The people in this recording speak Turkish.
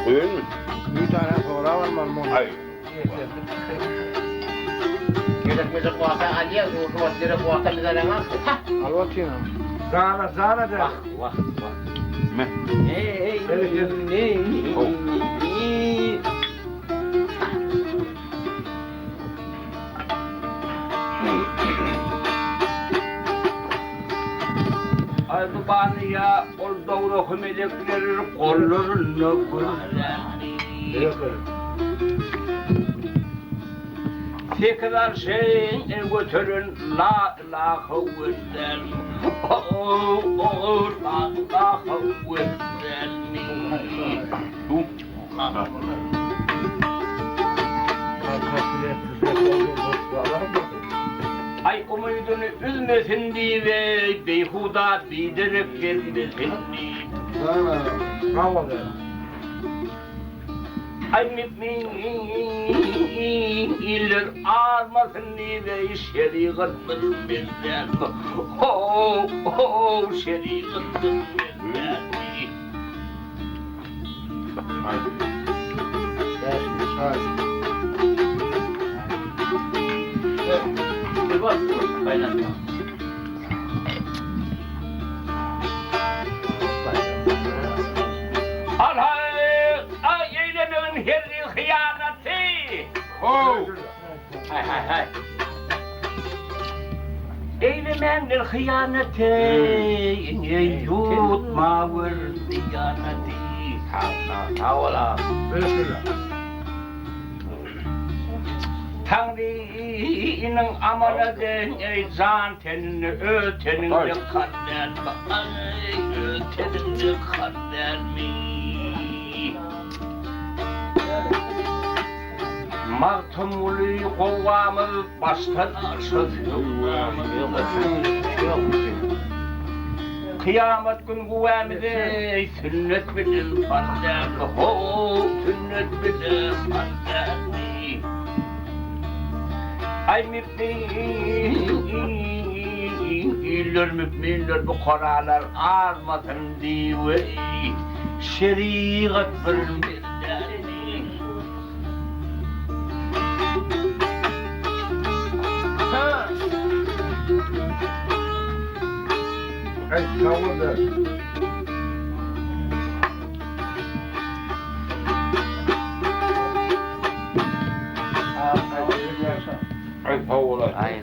koyuyor mu? Bir tane sonra var mı? Hayır. Gerekmese kuasa alıyor, kuasları kuasa bize ne var? Al bakayım. Zana de. Vah vah vah. Ne? Aydı bana ya, ol doğru hümeleklerin kollarını tekrar şeyin götürün la kuvvetten la kuvvetten ay umudunu üzmesin diye ve beyhuda bilerek gelmesin diye Bravo de. ay müminler ağırmasın diye ve şeriatdır bizden şeriatdır bizden Bak, kaynatma. Ay eylemenin herri hıyaneti Hay hay hay. eylemenin hıyaneti yutma vır diyaneti Ha ola. Tanrı'nın amanatın can tenini ötenin de kader ötenin de kader mi? Martumulu kovamı baştan aşırıyor. Kıyamet gün kuvvemide sünnet bilir kader sünnet bilir kader mi? Ay müminler bu kararlar ağırmasın diye şeriat bildirlerini Hey, bravo de. Ay, Paola. Aynen.